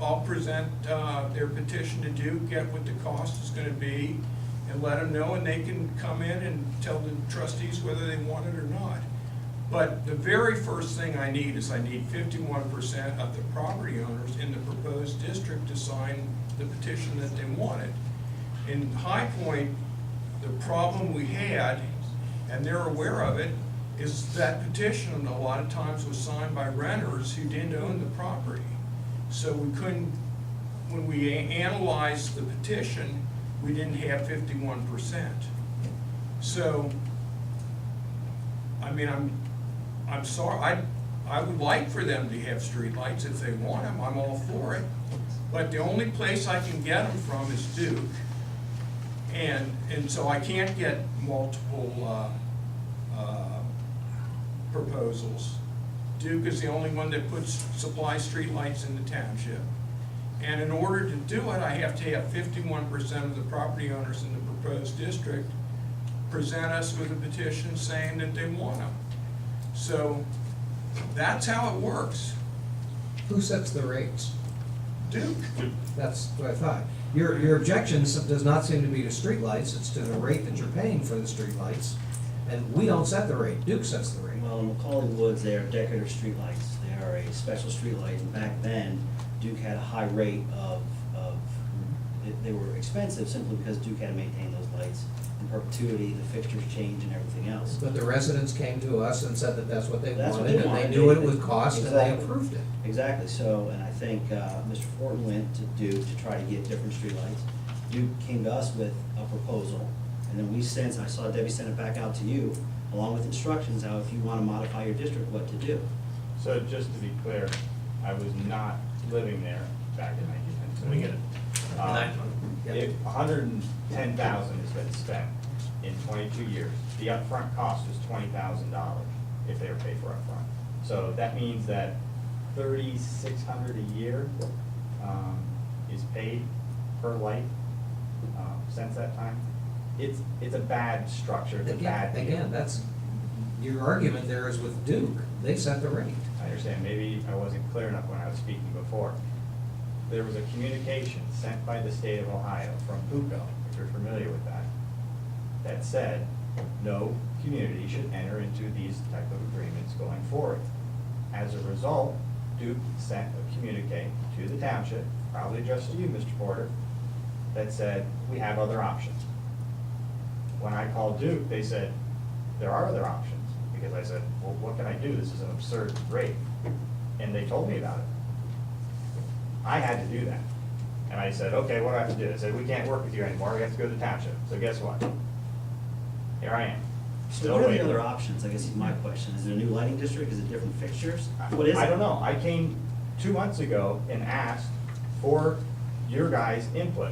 I'll present their petition to Duke, get what the cost is gonna be, and let them know, and they can come in and tell the trustees whether they want it or not. But the very first thing I need is I need 51% of the property owners in the proposed district to sign the petition that they wanted. In High Point, the problem we had, and they're aware of it, is that petition a lot of times was signed by renters who didn't own the property. So we couldn't, when we analyzed the petition, we didn't have 51%. So, I mean, I'm sorry, I would like for them to have streetlights if they want them, I'm all for it. But the only place I can get them from is Duke. And so I can't get multiple proposals. Duke is the only one that puts supply streetlights in the township. And in order to do it, I have to have 51% of the property owners in the proposed district present us with a petition saying that they want them. So that's how it works. Who sets the rates? Duke. That's what I thought. Your objection does not seem to be to streetlights, it's to the rate that you're paying for the streetlights. And we don't set the rate, Duke sets the rate. Well, in Macaulay Woods, they are decorative streetlights. They are a special streetlight, and back then, Duke had a high rate they were expensive simply because Duke had to maintain those lights in perpetuity, the fixtures change and everything else. But the residents came to us and said that that's what they That's what wanted, they and they wanted. knew what it would cost, and they Exactly. approved it. Exactly, so, and I think Mr. Fortin went to Duke to try to get different streetlights. Duke came to us with a proposal, and then I saw Debbie send it back out to you, along with instructions how if you want to modify your district, what to do. So just to be clear, I was not living there back in 1910. We get it. If $110,000 has been spent in 22 years, the upfront cost was $20,000 if they were paid for upfront. So that means that $3,600 a year is paid per light since that time. It's a bad structure, it's a bad deal. Again, that's, your argument there is with Duke, they set the rate. I understand, maybe I wasn't clear enough when I was speaking before. There was a communication sent by the state of Ohio from PUCO, if you're familiar with that, that said no community should enter into these type of agreements going forward. As a result, Duke sent a communique to the township, probably addressed to you, Mr. Porter, that said, we have other options. When I called Duke, they said, there are other options. Because I said, well, what can I do? This is an absurd rate. And they told me about it. I had to do that. And I said, okay, what do I have to do? They said, we can't work with you anymore. We have to go to the township. So guess what? Here I am. So Still what are the waiting. other options, I guess is my question. Is it a new lighting district, is it different fixtures? What is it? I don't know. I came 2 months ago and asked for your guys' input.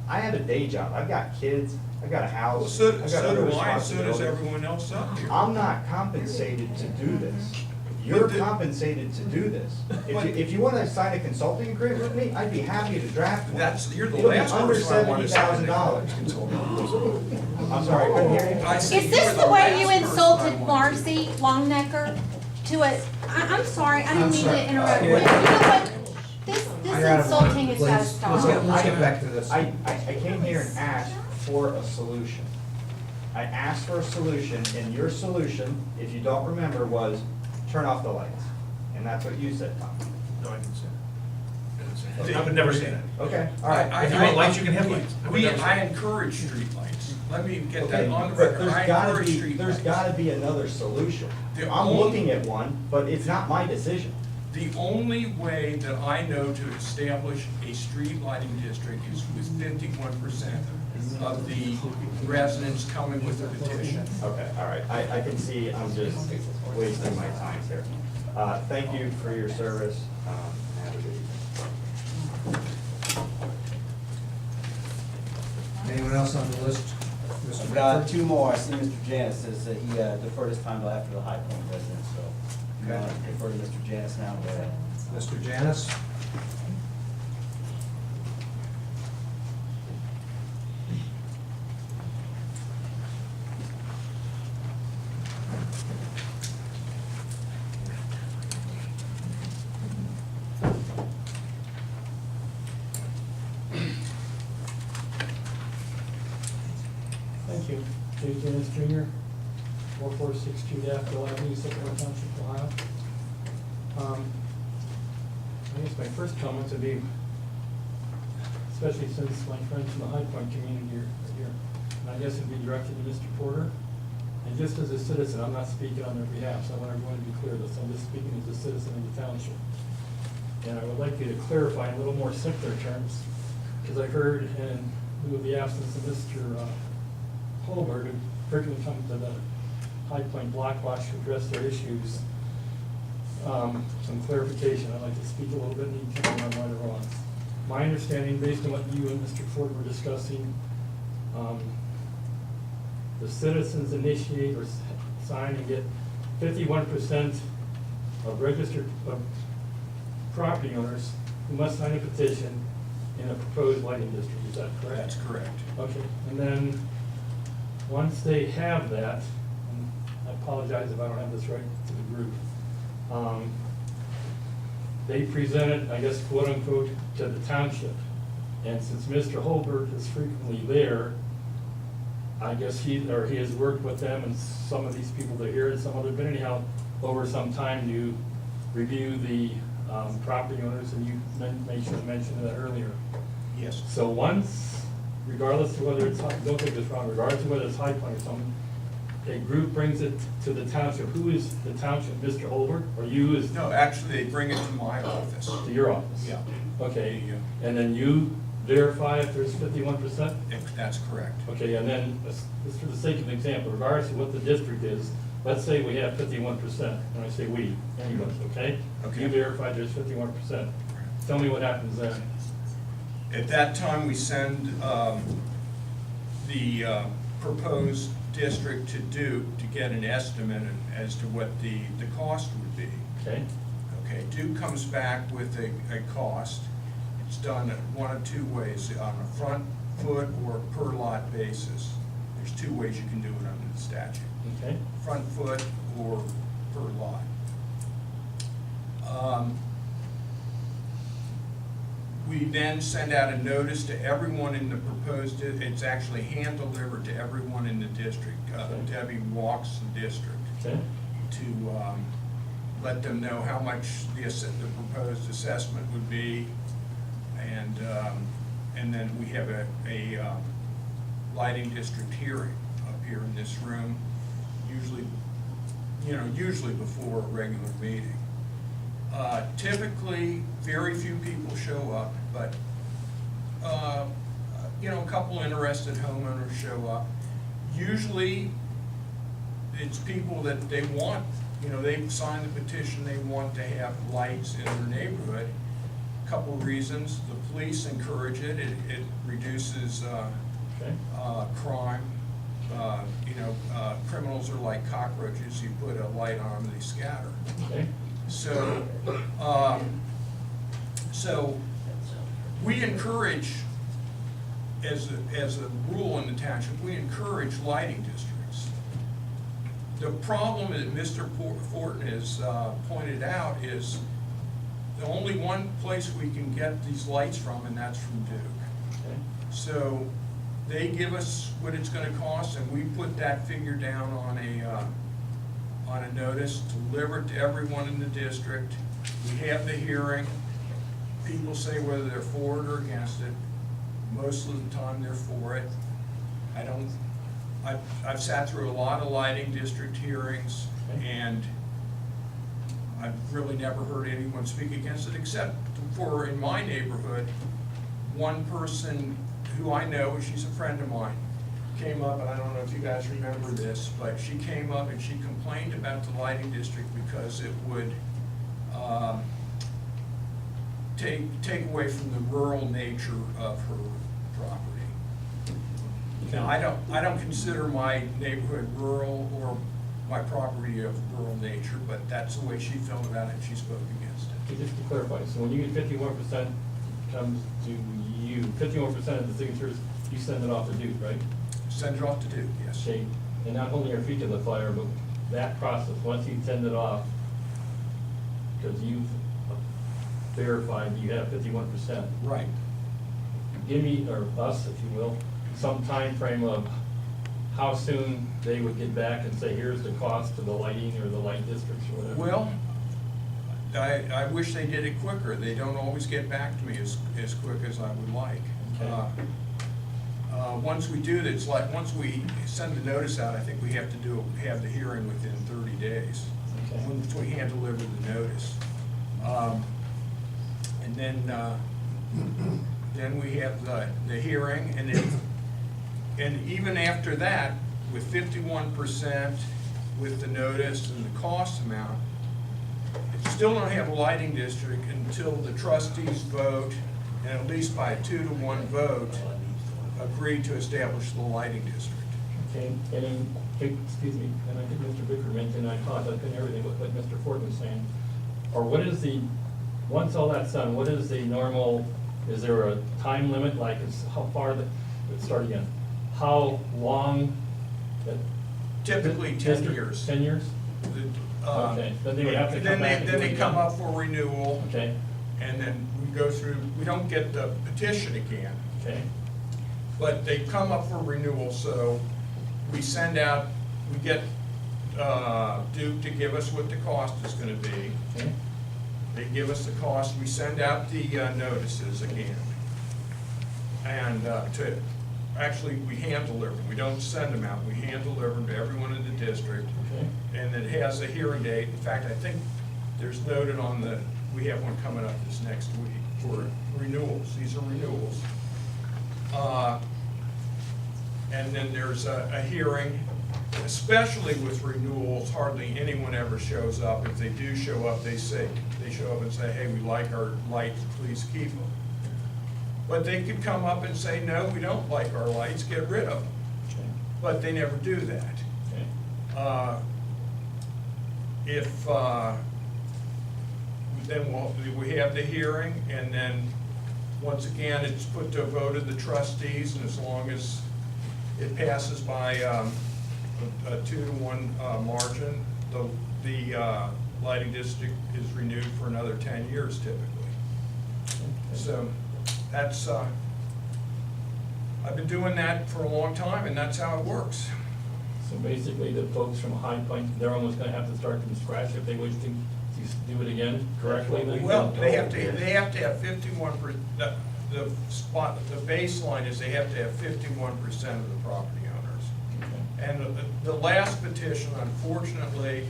I have a day job. I've got kids. I've got a house. Well, so I've got do other I, and so does responsibilities. everyone else up here. I'm not compensated to do this. You're compensated to do this. If you want to sign a consulting agreement with me, I'd be happy to draft one. You're the It'll be last under person I want to sign a $70,000. consulting. I'm sorry, I couldn't hear you. I said Is you this were the way you last person I insulted want to Marcy sign. Longnecker to a, I'm sorry, I I'm didn't mean sorry. to interrupt. Yeah. You know what? This You're out of insulting line. has gotta Please, stop. let's get back to this. I came here and asked for a solution. I asked for a solution, and your solution, if you don't remember, was turn off the lights. And that's what you said, Tom. No, I didn't say that. I would never say that. Okay, all right. If you want lights, you can have lights. I would never say I that. encourage streetlights. Let me get Okay, that on the but record. I there's gotta encourage be, streetlights. there's gotta be another solution. The I'm only- looking at one, but it's not my decision. The only way that I know to establish a street lighting district is with 51% of the residents coming with a petition. Okay, all right, I can see I'm just wasting my time here. Thank you for your service, have a good evening. Anyone else on the list? Mr. I've got Medford? two more. I see Mr. Janus says that he deferred his time till after the High Point residents, so I'm Okay. going to defer to Mr. Janus now. Go ahead. Mr. Janus? you. J. Janus Jr., 4462 Daffodil Avenue, Sycamore Township, Ohio. I guess my first comments would be, especially since my friends from the High Point community are here, and I guess it'd be directed to Mr. Porter. And just as a citizen, I'm not speaking on their behalf, so I want everyone to be clear this, I'm just speaking as a citizen of the township. And I would like you to clarify in a little more simpler terms, because I heard in lieu of the absence of Mr. Holberg, who frequently comes to the High Point Block Watch to address their issues, some clarification. I'd like to speak a little bit and you can tell me I'm right or wrong. My understanding, based on what you and Mr. Ford were discussing, the citizens initiate or sign and get 51% of registered property owners who must sign a petition in a proposed lighting district. Is that correct? That's correct. Okay, and then, once they have that, and I apologize if I don't have this right to the group, they present it, I guess, quote unquote, to the township. And since Mr. Holbert is frequently there, I guess he has worked with them and some of these people that are here and some other, but anyhow, over some time to review the property owners, and you mentioned that earlier. Yes. So once, regardless of whether it's, don't take this wrong, regardless of whether it's High Point or something, a group brings it to the township. Who is the township, Mr. Holbert, or you is? No, actually, they bring it to my office. To your office? Yeah. Okay, Yeah. and then you verify if there's 51%? That's correct. Okay, and then, just for the sake of an example, regardless of what the district is, let's say we have 51%, and I say we, anybody, okay? Okay. You verified there's 51%. Tell me what happens then. At that time, we send the proposed district to Duke to get an estimate as to what the cost would be. Okay? Okay, Duke comes back with a cost. It's done one of two ways, on a front foot or per lot basis. There's two ways you can do it under the statute. Okay? Front foot or per lot. We then send out a notice to everyone in the proposed, it's actually hand delivered to everyone in the district. Debbie walks the district Okay? to let them know how much the proposed assessment would be. And then we have a lighting district hearing up here in this room, usually before a regular meeting. Typically, very few people show up, but, a couple interested homeowners show up. Usually, it's people that they want, they've signed the petition, they want to have lights in their neighborhood. Couple of reasons: the police encourage it. It reduces Okay? crime. Criminals are like cockroaches. You put a light on them, they scatter. Okay? So we encourage, as a rule in the township, we encourage lighting districts. The problem that Mr. Fortin has pointed out is the only one place we can get these lights from, and that's from Duke. Okay? So they give us what it's gonna cost, and we put that figure down on a notice, deliver it to everyone in the district. We have the hearing. People say whether they're for it or against it. Most of the time, they're for it. I've sat through a lot of lighting district hearings, and I've really never heard anyone speak against it, except for, in my neighborhood, one person who I know, she's a friend of mine, came up, and I don't know if you guys remember this, but she came up and she complained about the lighting district because it would take away from the rural nature of her property. Now, I don't consider my neighborhood rural or my property of rural nature, but that's the way she felt about it, and she spoke against it. Okay, just to clarify, so when you get 51% comes to you, 51% of the signatures, you send it off to Duke, right? Send it off to Duke, yes. Okay, and not holding your feet to the fire, but that process, once you send it off, because you've verified you have 51%. Right. Give me, or us, if you will, some time frame of how soon they would get back and say, here's the cost to the lighting or the light districts or whatever? Well, I wish they did it quicker. They don't always get back to me as quick as I would like. Okay. Once we do this, like, once we send the notice out, I think we have to have the hearing within 30 days. Okay. Once we hand deliver the notice. And then we have the hearing, and even after that, with 51% with the notice and the cost amount, you still don't have a lighting district until the trustees vote, and at least by a 2-to-1 vote, agree to establish the lighting district. Okay, and then, excuse me, and I think Mr. Bicker mentioned, I caught up in everything with what Mr. Ford was saying. Or what is the, once all that's done, what is the normal, is there a time limit, like how far let's start again. How long? Typically 10 years. 10 years? Okay, then they would have to come back and Then do it they come again. up for renewal. Okay, And then we go through, we don't get the petition again, okay, but they come up for renewal, so we send out, we get Duke to give us what the cost is gonna be. okay, They give us the cost, we send out the notices again. And actually, we hand deliver them, we don't send them out, we hand deliver them to everyone in the district. okay. And it has a hearing date. In fact, I think there's noted on the, we have one coming up this next week for renewals. These are renewals. And then there's a hearing, especially with renewals, hardly anyone ever shows up. If they do show up, they show up and say, hey, we like our lights, please keep them. But they could come up and say, no, we don't like our lights, get rid of them. Okay. But they never do that. Okay. Then we have the hearing, and then, once again, it's put to a vote of the trustees, and as long as it passes by a 2-to-1 margin, the lighting district is renewed for another 10 years typically. So that's, I've been doing that for a long time, and that's how it works. So basically, the folks from High Point, they're almost gonna have to start from scratch if they wish to do it again correctly then? Well, they have to have 51%, the baseline is they have to have 51% of the property owners. Okay. And the last petition, unfortunately,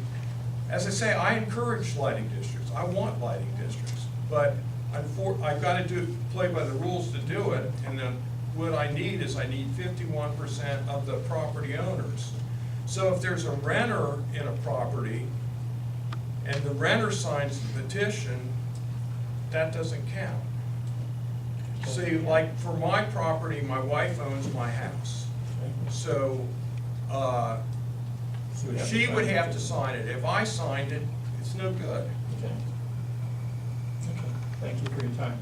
as I say, I encourage lighting districts, I want lighting districts, but I've got to play by the rules to do it, and then what I need is I need 51% of the property owners. So if there's a renter in a property, and the renter signs the petition, that doesn't count. See, like for my property, my wife owns my house. So, she would have to sign it. If I signed it, it's no good. Okay. Okay, thank you for your time.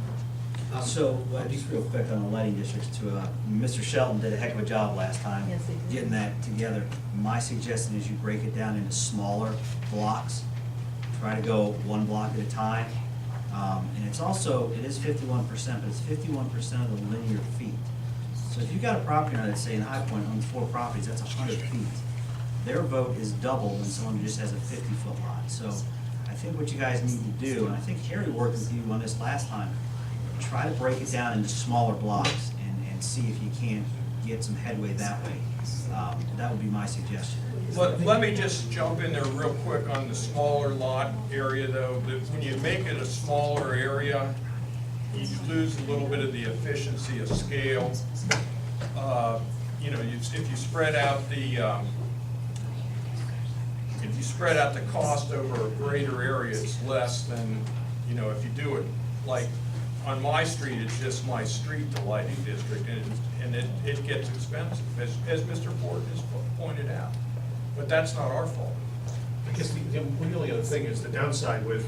So, just real quick on the lighting districts too, Mr. Shelton did a heck of a job last time. Yes, he did. Getting that together. My suggestion is you break it down into smaller blocks. Try to go one block at a time. And it's also, it is 51%, but it's 51% of the linear feet. So if you've got a property owner that's say in High Point owns 4 properties, that's 100 feet. Their vote is double than someone who just has a 50-foot lot. So I think what you guys need to do, and I think Harry worked with you on this last time, try to break it down into smaller blocks and see if you can't get some headway that way. That would be my suggestion. Let me just jump in there real quick on the smaller lot area though. When you make it a smaller area, you lose a little bit of the efficiency of scale. You know, if you spread out the cost over a greater area, it's less than, you know, if you do it like on my street, it's just my street, the lighting district, and it gets expensive, as Mr. Ford has pointed out. But that's not our fault. I guess the only other thing is the downside with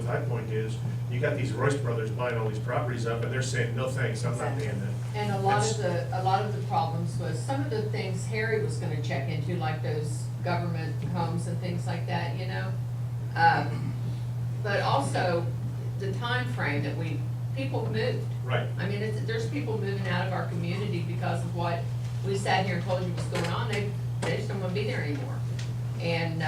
High Point is you got these Royce brothers buying all these properties up and they're saying, no thanks, I'm not paying that. And a lot of the problems was, some of the things Harry was gonna check into, like those government homes and things like that, you know? But also, the time frame that people moved. Right. I mean, there's people moving out of our community because of what we sat here and told you what's going on, they just don't wanna be there anymore. And,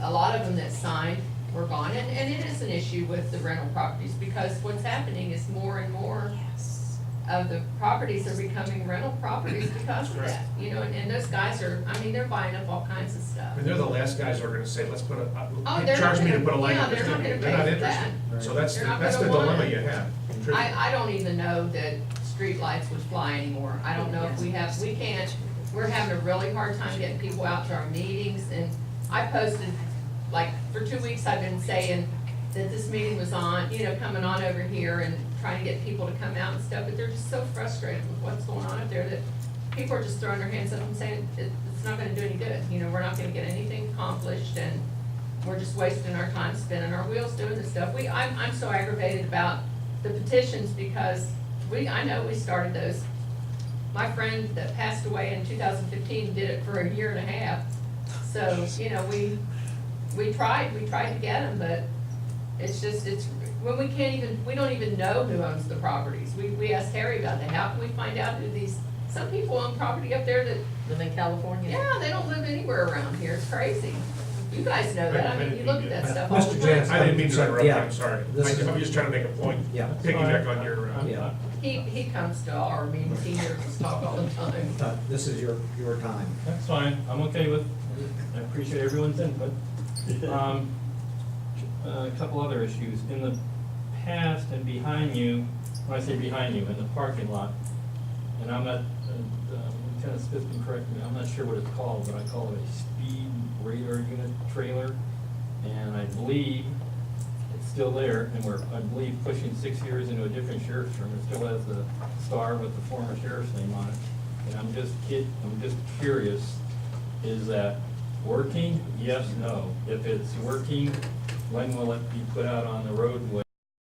a lot of them that signed were gone, and it is an issue with the rental properties, because what's happening is more and more of the properties are becoming rental properties because of that, you know, and those guys are, I mean, they're buying up all kinds of stuff. And they're the last guys who are gonna say, let's put a, Oh, they're charge not me to gonna- put a light yeah, on this they're not thing. gonna They're pay not for interested. that. So that's, They're not that's the gonna want dilemma it. you have. in truth. I don't even know that streetlights would fly anymore. I don't know if we can't, we're having a really hard time getting people out to our meetings, and I posted, like, for 2 weeks I've been saying that this meeting was on, you know, coming on over here and trying to get people to come out and stuff, but they're just so frustrated with what's going on up there that people are just throwing their hands up and saying, it's not gonna do any good. You know, we're not gonna get anything accomplished, and we're just wasting our time spinning our wheels doing this stuff. I'm so aggravated about the petitions because I know we started those. My friend that passed away in 2015 did it for a year and a half. So, you know, we tried to get them, but it's when we don't even know who owns the properties. We asked Harry about that. How can we find out who some people own property up there that Live in California? yeah, they don't live anywhere around here. It's crazy. You guys know that. I mean, you look at that stuff all the Mr. time. Janus, I didn't mean to interrupt, Yeah. I'm sorry. This is- I'm just trying to make a point. Yeah. Piggyback on your, Yeah. He comes to our meetings, he hears us talk all the time. This is your time. That's fine, I'm okay with, I appreciate everyone's input. A couple other issues, in the past and behind you, when I say behind you, in the parking lot, and I'm not, Lieutenant Smith can correct me, I'm not sure what it's called, but I call it a speed radar unit trailer, and I believe it's still there, and we're, I believe, pushing 6 years into a different sheriff's term, it still has the star with the former sheriff's name on it, and I'm just curious, is that working? Yes, no. If it's working, when will it be put out on the roadway?